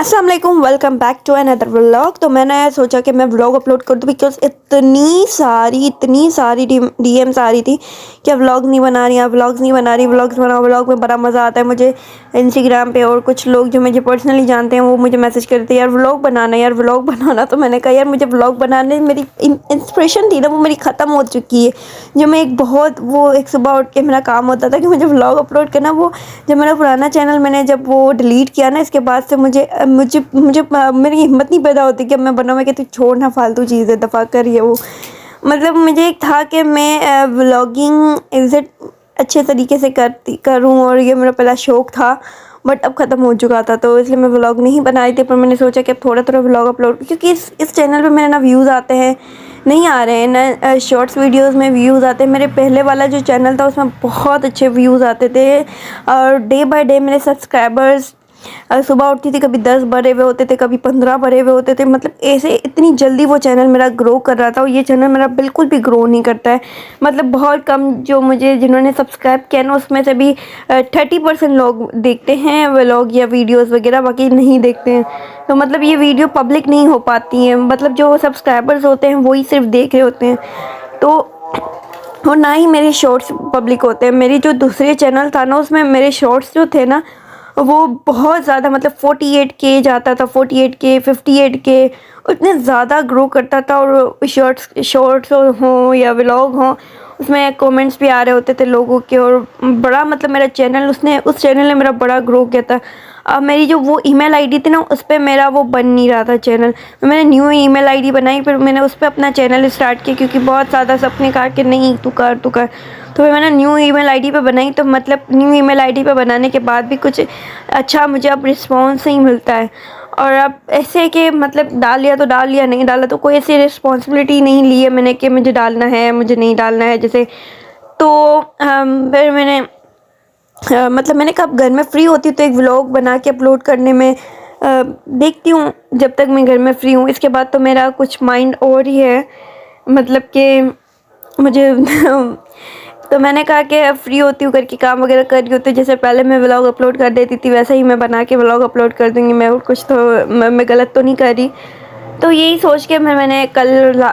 अस्सलाम वालेकुम, welcome back to another vlog. तो मैंने सोचा कि मैं व्लॉग अपलोड कर दूँ बिकॉज इतनी सारी डीएम्स आ रही थी कि व्लॉग नहीं बना रही, व्लॉग्स नहीं बना रही, व्लॉग्स बनाओ। व्लॉग में बड़ा मज़ा आता है मुझे। इंस्टाग्राम पे और कुछ लोग जो मुझे पर्सनली जानते हैं वो मुझे मैसेज करते हैं यार व्लॉग बनाना, यार व्लॉग बनाना। तो मैंने कहा यार मुझे व्लॉग बनाने मेरी इंस्पिरेशन थी ना, वो मेरी ख़त्म हो चुकी है। जो मैं एक सुबह उठ के मेरा काम होता था कि मुझे व्लॉग अपलोड करना, वो जब मेरा पुराना चैनल मैंने जब वो डिलीट किया ना, इसके बाद से मुझे मुझे मुझे मेरी हिम्मत नहीं पैदा होती कि अब मैं बनाऊँ। मैं कहती छोड़ ना, फालतू चीज़ें दफ़ा कर ये वो। मतलब मुझे एक था कि मैं व्लॉगिंग एग्जैक्ट अच्छे तरीके से करूँ, और ये मेरा पहला शौक़ था, बट अब ख़त्म हो चुका था। तो इसलिए मैं व्लॉग नहीं बनाई थी। पर मैंने सोचा कि अब थोड़ा थोड़ा व्लॉग अपलोड, क्योंकि इस चैनल पे मेरे ना व्यूज़ आते हैं, नहीं आ रहे हैं ना शॉर्ट्स वीडियोस में व्यूज़ आते हैं। मेरे पहले वाला जो चैनल था उसमें बहुत अच्छे व्यूज़ आते थे, और डे बाय डे मेरे सब्सक्राइबर्स, सुबह उठती थी कभी 10 भरे हुए होते थे, कभी 15 भरे हुए होते थे। मतलब ऐसे इतनी जल्दी वो चैनल मेरा ग्रो कर रहा था, और ये चैनल मेरा बिल्कुल भी ग्रो नहीं करता है। मतलब बहुत कम जो मुझे जिन्होंने सब्सक्राइब किया ना, उसमें से भी 30% लोग देखते हैं व्लॉग या वीडियोस वगैरह, बाकी नहीं देखते हैं। तो मतलब ये वीडियो पब्लिक नहीं हो पाती है, मतलब जो सब्सक्राइबर्स होते हैं वही सिर्फ देख रहे होते हैं। तो और ना ही मेरे शॉर्ट्स पब्लिक होते हैं। मेरी जो दूसरे चैनल था ना, उसमें मेरे शॉर्ट्स जो थे ना वो बहुत ज़्यादा, मतलब 48K जाता था, 48K 58K, उतने ज़्यादा ग्रो करता था। और शॉर्ट्स हों या व्लॉग हों, उसमें कमेंट्स भी आ रहे होते थे लोगों के, और बड़ा मतलब मेरा चैनल उस चैनल ने मेरा बड़ा ग्रो किया था। अब मेरी जो वो ईमेल आईडी थी ना, उस पर मेरा वो बन नहीं रहा था चैनल। मैंने न्यू ईमेल आईडी बनाई, फिर मैंने उस पर अपना चैनल स्टार्ट किया, क्योंकि बहुत ज़्यादा सबने कहा कि नहीं तू कर। तो फिर मैंने न्यू ईमेल आईडी पे बनाई। तो मतलब न्यू ईमेल आईडी पे बनाने के बाद भी कुछ अच्छा मुझे अब रिस्पॉन्स नहीं मिलता है। और अब ऐसे कि मतलब डाल लिया तो डाल लिया, नहीं डाला तो कोई ऐसी रिस्पॉन्सिबिलिटी नहीं ली है मैंने कि मुझे डालना है मुझे नहीं डालना है जैसे। तो फिर मैंने मतलब मैंने कहा घर में फ्री होती हूँ तो एक व्लॉग बना के अपलोड करने में देखती हूँ जब तक मैं घर में फ्री हूँ। इसके बाद तो मेरा कुछ माइंड और ही है, मतलब कि मुझे तो मैंने कहा कि अब फ्री होती हूँ, करके काम वगैरह कर रही होती हूँ, जैसे पहले मैं व्लॉग अपलोड कर देती थी वैसे ही मैं बना के व्लॉग अपलोड कर दूँगी। मैं कुछ तो मैं गलत तो नहीं कर रही। तो यही सोच के मैंने कल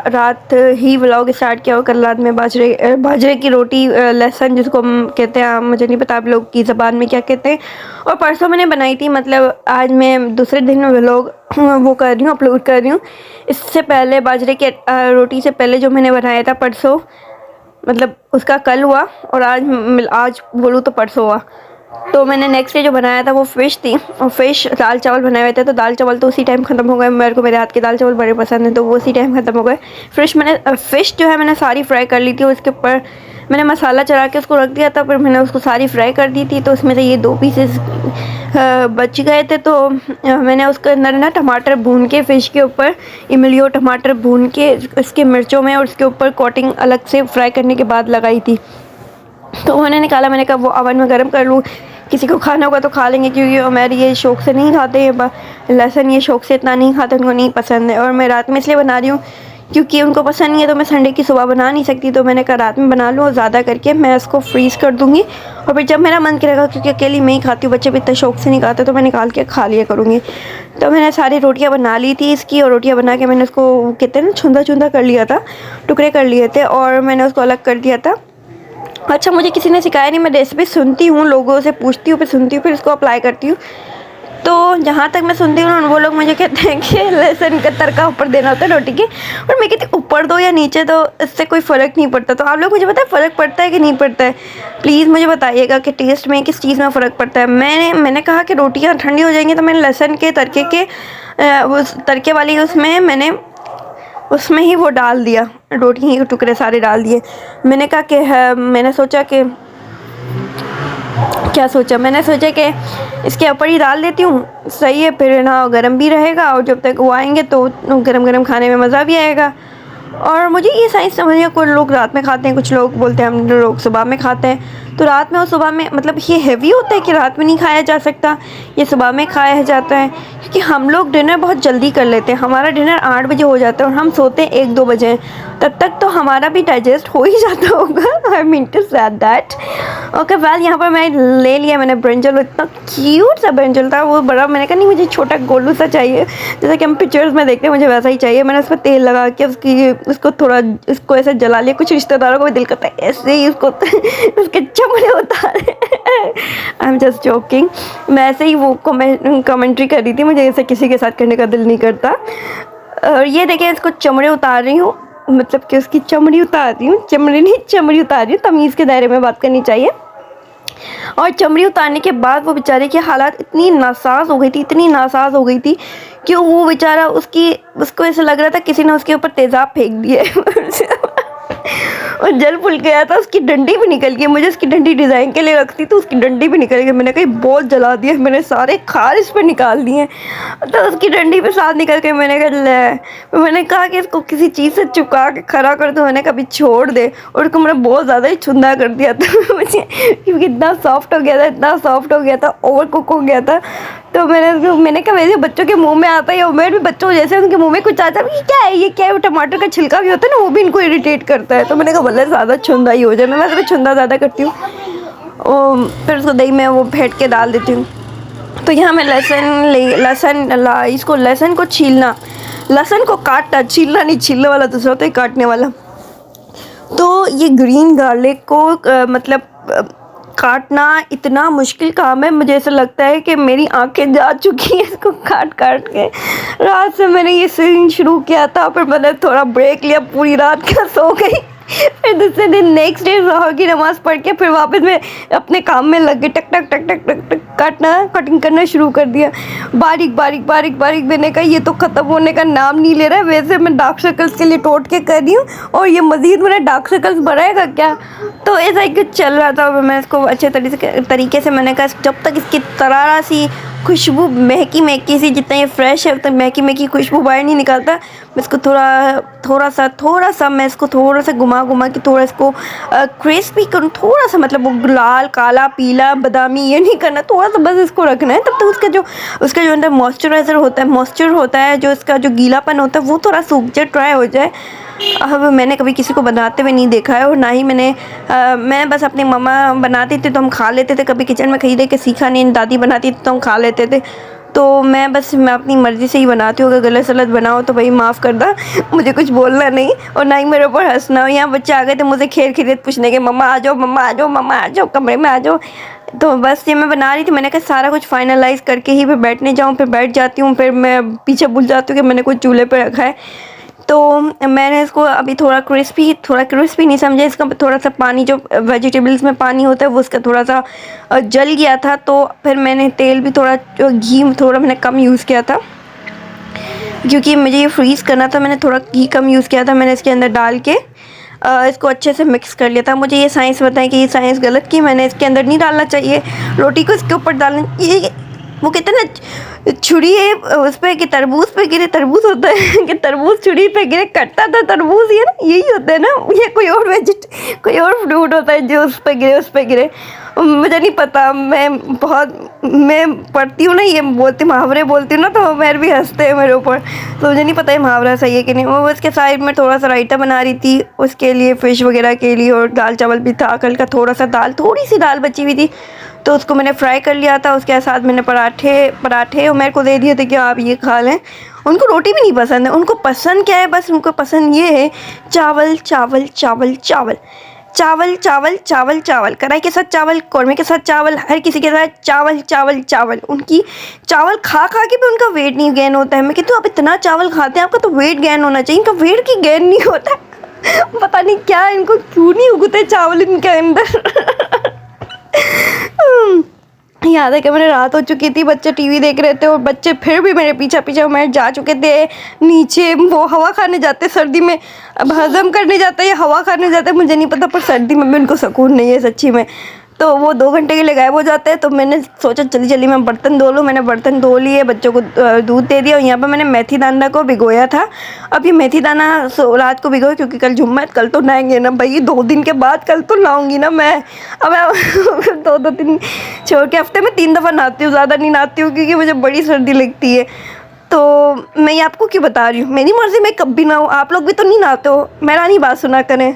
रात ही व्लॉग स्टार्ट किया। और कल रात में बाजरे की रोटी, लहसुन जिसको हम कहते हैं, मुझे नहीं पता आप लोग की ज़बान में क्या कहते हैं। और परसों मैंने बनाई थी, मतलब आज मैं दूसरे दिन में व्लॉग वो कर रही हूँ, अपलोड कर रही हूँ। इससे पहले बाजरे की रोटी से पहले जो मैंने बनाया था परसों, मतलब उसका कल हुआ, और आज बोलूँ तो परसों हुआ। तो मैंने नेक्स्ट डे जो बनाया था वो फ़िश थी, और फ़िश दाल चावल बनाए हुए थे। तो दाल चावल तो उसी टाइम ख़त्म हो गए, मेरे को मेरे हाथ के दाल चावल बड़े पसंद हैं, तो वो उसी टाइम ख़त्म हो गए। फ़िश जो है मैंने सारी फ्राई कर ली थी, उसके ऊपर मैंने मसाला चढ़ा के उसको रख दिया था, फिर मैंने उसको सारी फ्राई कर दी थी। तो उसमें से ये 2 पीसेस बच गए थे। तो मैंने उसके अंदर ना टमाटर भून के, फ़िश के ऊपर इमली और टमाटर भून के इसके मिर्चों में, और उसके ऊपर कोटिंग अलग से फ्राई करने के बाद लगाई थी। तो उन्होंने निकाला, मैंने कहा वो ओवन में गर्म कर लूँ, किसी को खाना होगा तो खा लेंगे, क्योंकि हमारे ये शौक़ से नहीं खाते हैं लहसुन, ये शौक़ से इतना नहीं खाते, उनको नहीं पसंद है। और मैं रात में इसलिए बना रही हूँ क्योंकि उनको पसंद नहीं है, तो मैं संडे की सुबह बना नहीं सकती। तो मैंने कहा रात में बना लूँ, और ज़्यादा करके मैं इसको फ्रीज़ कर दूँगी, और फिर जब मेरा मन करेगा, क्योंकि अकेली मैं ही खाती हूँ, बच्चे भी इतना शौक़ से नहीं खाते, तो मैं निकाल के खा लिया करूँगी। तो मैंने सारी रोटियाँ बना ली थी इसकी, और रोटियाँ बना के मैंने उसको कहते हैं ना छुंदा कर लिया था, टुकड़े कर लिए थे, और मैंने उसको अलग कर दिया था। अच्छा, मुझे किसी ने सिखाया नहीं, मैं रेसिपी सुनती हूँ, लोगों से पूछती हूँ, फिर सुनती हूँ, फिर इसको अप्लाई करती हूँ। तो जहाँ तक मैं सुनती हूँ वो लोग मुझे कहते हैं कि लहसुन का तड़का ऊपर देना होता है रोटी के, और मैं कहती हूँ ऊपर दो या नीचे दो, इससे कोई फ़र्क नहीं पड़ता। तो आप लोग मुझे बताएं फ़र्क पड़ता है कि नहीं पड़ता है, प्लीज़ मुझे बताइएगा कि टेस्ट में किस चीज़ में फ़र्क पड़ता है। मैंने कहा कि रोटियाँ ठंडी हो जाएंगी, तो मैंने लहसुन के तड़के के उस तड़के वाली उसमें ही वो डाल दिया, रोटी के टुकड़े सारे डाल दिए। मैंने कहा कि मैंने सोचा कि इसके ऊपर ही डाल देती हूँ, सही है, फिर ना गर्म भी रहेगा, और जब तक वो आएंगे तो गरम गरम खाने में मज़ा भी आएगा। और मुझे ये साइंस समझ, कुछ लोग रात में खाते हैं, कुछ लोग बोलते हैं हम लोग सुबह में खाते हैं। तो रात में और सुबह में मतलब ये हैवी होता है कि रात में नहीं खाया जा सकता, ये सुबह में खाया जाता है, क्योंकि हम लोग डिनर बहुत जल्दी कर लेते हैं। हमारा डिनर 8 बजे हो जाता है और हम सोते हैं 1-2 बजे, तब तक तो हमारा भी डाइजेस्ट हो ही जाता होगा। I mean to say that. Okay well, यहाँ पर मैं ले लिया मैंने ब्रिंजल, इतना क्यूट सा ब्रिंजल था वो बड़ा। मैंने कहा नहीं मुझे छोटा गोलू सा चाहिए, जैसे कि हम पिक्चर्स में देखते हैं, मुझे वैसा ही चाहिए। मैंने उस पर तेल लगा के उसको थोड़ा इसको ऐसे जला लिया। कुछ रिश्तेदारों को भी दिल करता है ऐसे ही उसको उसके चमड़े उतारे। आई एम जस्ट जोकिंग, मैं ऐसे ही वो कमेंट्री कर रही थी, मुझे ऐसे किसी के साथ करने का दिल नहीं करता। और ये देखें, इसको चमड़े उतार रही हूँ, मतलब कि उसकी चमड़ी उतार रही हूँ, चमड़ी नहीं चमड़ी उतार रही हूँ, तमीज़ के दायरे में बात करनी चाहिए। और चमड़ी उतारने के बाद वो बेचारे की हालत इतनी नासाज हो गई थी, इतनी नासाज हो गई थी कि वो बेचारा उसको ऐसा लग रहा था किसी ने उसके ऊपर तेज़ाब फेंक दिया और जल फुल गया था, उसकी डंडी भी निकल गई। मुझे उसकी डंडी डिज़ाइन के लिए रखती तो उसकी डंडी भी निकल गई। मैंने कहा बहुत जला दिया, मैंने सारे खार इस पर निकाल दिए, तो उसकी डंडी पे साथ निकल के मैंने कहा कि इसको किसी चीज़ से चुका के खड़ा कर दो, मैंने कभी छोड़ दे। और उसको मैंने बहुत ज़्यादा ही छुंदा कर दिया था मुझे, क्योंकि इतना सॉफ्ट हो गया था, इतना सॉफ्ट हो गया था, ओवर कुक हो गया था। तो मैंने कहा वैसे बच्चों के मुंह में आता है, उमेर भी बच्चों जैसे उनके मुंह में कुछ आता है, क्या है ये, क्या है, टमाटर का छिलका भी होता है ना, वो भी इनको इरिटेट करता है। तो मैंने कहा भले ज़्यादा छुंदा ही हो जाए, मैं वैसे भी छुंदा ज़्यादा करती हूँ। फिर उसको दही में वो फेंट के डाल देती हूँ। तो यहाँ मैं लहसुन को छीलना, लहसुन को काटना, छीलना नहीं, छीलने वाला दूसरा होता है, काटने वाला। तो ये ग्रीन गार्लिक को मतलब काटना इतना मुश्किल काम है, मुझे ऐसा लगता है कि मेरी आंखें जा चुकी हैं इसको काट काट के। रात से मैंने ये सीन शुरू किया था, फिर मैंने थोड़ा ब्रेक लिया, पूरी रात क्या सो गई। फिर दूसरे दिन नेक्स्ट डे ज़ोहर की नमाज़ पढ़ के फिर वापस मैं अपने काम में लग गई, टक टक टक टक टक टक कटिंग करना शुरू कर दिया, बारीक बारीक बारीक बारीक। मैंने कहा ये तो ख़त्म होने का नाम नहीं ले रहा है। वैसे मैं डार्क सर्कल्स के लिए टोट के कर रही हूँ और ये मज़ीद मेरा डार्क सर्कल्स बढ़ाएगा क्या। तो ऐसा ही कुछ चल रहा था। मैं इसको अच्छे तरीके से मैंने कहा जब तक इसकी तरारा सी खुशबू महकी महकी सी, जितना ये फ्रेश है उतना महकी महकी खुशबू बाहर नहीं निकालता, मैं इसको थोड़ा सा मैं इसको थोड़ा सा घुमा के थोड़ा इसको क्रिस्पी करूँ, थोड़ा सा मतलब वो लाल काला पीला बादामी ये नहीं करना, थोड़ा सा बस इसको रखना है। तब तक उसका जो अंदर मॉइस्चर होता है, जो इसका जो गीलापन होता है वो थोड़ा सूख जाए, ड्राई हो जाए। अब मैंने कभी किसी को बनाते हुए नहीं देखा है और ना ही मैं बस अपनी मम्मा बनाती थी तो हम खा लेते थे, कभी किचन में खरीदे के सीखा नहीं, दादी बनाती थी तो हम खा लेते थे। तो मैं अपनी मर्ज़ी से ही बनाती हूँ। अगर गलत सलत बनाओ तो भाई माफ़ कर दा, मुझे कुछ बोलना नहीं और ना ही मेरे ऊपर हंसना हो। यहाँ बच्चे आ गए थे मुझे खैरियत पूछने के, मम्मा आ जाओ, मम्मा आ जाओ, मम्मा आ जाओ, कमरे में आ जाओ। तो बस ये मैं बना रही थी, मैंने कहा सारा कुछ फाइनलाइज़ करके ही फिर बैठने जाऊँ, फिर बैठ जाती हूँ, फिर मैं पीछे भूल जाती हूँ कि मैंने कुछ चूल्हे पर रखा है। तो मैंने इसको अभी थोड़ा क्रिस्पी नहीं समझा, इसका थोड़ा सा पानी, जो वेजिटेबल्स में पानी होता है वो उसका थोड़ा सा जल गया था। तो फिर मैंने तेल भी घी थोड़ा मैंने कम यूज़ किया था, क्योंकि मुझे ये फ्रीज़ करना था। मैंने थोड़ा घी कम यूज़ किया था, मैंने इसके अंदर डाल के इसको अच्छे से मिक्स कर लिया था। मुझे ये साइंस बताएं कि ये साइंस गलत की, मैंने इसके अंदर नहीं डालना चाहिए, रोटी को इसके ऊपर डालना। ये वो कहते हैं ना छुरी है उस पर कि तरबूज पे गिरे, तरबूज होता है कि तरबूज छुरी पे गिरे कटता था तरबूज, ये ना यही होता है ना, ये कोई और फ्रूट होता है जो उस पर गिरे। मुझे नहीं पता, मैं पढ़ती हूँ ना, ये मुहावरे बोलती हूँ ना, तो मेरे भी हंसते हैं मेरे ऊपर। तो मुझे नहीं पता ये मुहावरा सही है कि नहीं। वो उसके साइड में थोड़ा सा रायता बना रही थी उसके लिए, फ़िश वगैरह के लिए, और दाल चावल भी था कल का, थोड़ी सी दाल बची हुई थी तो उसको मैंने फ्राई कर लिया था। उसके साथ मैंने पराठे मेरे को दे दिए थे कि आप ये खा लें। उनको रोटी भी नहीं पसंद है, उनको पसंद क्या है, बस उनको पसंद ये है चावल चावल चावल चावल चावल चावल चावल चावल, कढ़ाई के साथ चावल, कौरमे के साथ चावल, हर किसी के साथ चावल चावल चावल। उनकी चावल खा के भी उनका वेट नहीं गेन होता है। मैं कहती हूँ आप इतना चावल खाते हैं, आपका तो वेट गेन होना चाहिए, इनका वेट की गेन नहीं होता। पता नहीं क्या इनको क्यों नहीं उगते चावल इनके अंदर। याद है कि मैंने रात हो चुकी थी, बच्चे टीवी देख रहे थे और बच्चे फिर भी मेरे पीछे मैं जा चुके थे नीचे। वो हवा खाने जाते सर्दी में, अब हजम करने जाता है या हवा खाने जाता है मुझे नहीं पता, पर सर्दी में भी उनको सुकून नहीं है सच्ची में। तो वो 2 घंटे के लिए गायब हो जाते हैं। तो मैंने सोचा जल्दी जल्दी मैं बर्तन धो लूँ। मैंने बर्तन धो लिए, बच्चों को दूध दे दिया और यहाँ पर मैंने मेथी दाना को भिगोया था। अब ये मेथी दाना रात को भिगोया क्योंकि कल जुम्मा है, कल तो नहाएंगे ना भाई, 2 दिन के बाद कल तो नहाऊंगी ना मैं। अब 2 दिन छोड़ के हफ्ते में 3 दफ़ा नहाती हूँ, ज़्यादा नहीं नहाती हूँ क्योंकि मुझे बड़ी सर्दी लगती है। तो मैं ये आपको क्यों बता रही हूँ, मेरी मर्ज़ी मैं कब भी नहाऊँ, आप लोग भी तो नहीं नहाते हो, मेरा नहीं बात सुना करें।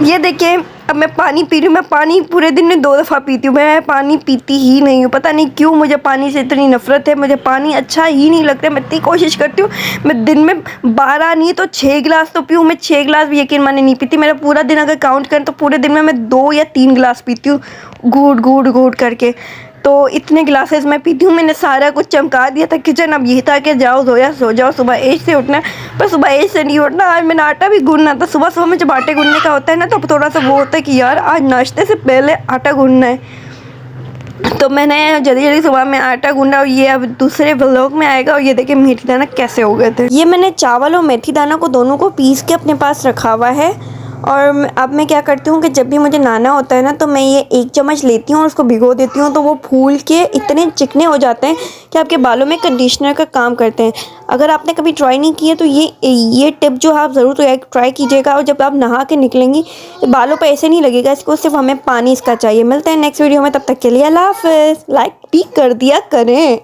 ये देखिए अब मैं पानी पी रही हूँ। मैं पानी पूरे दिन में 2 दफ़ा पीती हूँ, मैं पानी पीती ही नहीं हूँ। पता नहीं क्यों मुझे पानी से इतनी नफ़रत है, मुझे पानी अच्छा ही नहीं लगता। मैं इतनी कोशिश करती हूँ मैं दिन में 12 नहीं तो 6 गिलास तो पीऊँ। मैं 6 गिलास भी यकीन माने नहीं पीती। मेरा पूरा दिन अगर काउंट करें तो पूरे दिन में मैं 2 या 3 गिलास पीती हूँ, घूट घूट घूट करके। तो इतने ग्लासेस मैं पीती हूँ। मैंने सारा कुछ चमका दिया था किचन। अब यही था कि जाओ धोया सो जाओ, सुबह एज से उठना। पर सुबह एज से नहीं उठना। आज मैंने आटा भी गूंदना था। सुबह सुबह में जब आटे गूंदने का होता है ना तो थोड़ा सा वो होता है कि यार आज नाश्ते से पहले आटा गूंदना है। तो मैंने जल्दी जल्दी सुबह में आटा गूंदा और ये अब दूसरे व्लॉग में आएगा। और ये देखिए मेथी दाना कैसे हो गए थे। ये मैंने चावल और मेथी दाना को दोनों को पीस के अपने पास रखा हुआ है। और अब मैं क्या करती हूँ कि जब भी मुझे नहाना होता है ना तो मैं ये 1 चम्मच लेती हूँ और उसको भिगो देती हूँ। तो वो फूल के इतने चिकने हो जाते हैं कि आपके बालों में कंडीशनर का काम करते हैं। अगर आपने कभी ट्राई नहीं किया तो ये टिप जो आप ज़रूर ट्राई कीजिएगा। और जब आप नहा के निकलेंगी बालों पर ऐसे नहीं लगेगा, इसको सिर्फ हमें पानी इसका चाहिए। मिलते हैं नेक्स्ट वीडियो में, तब तक के लिए अल्लाह हाफ़िज़। लाइक भी कर दिया करें।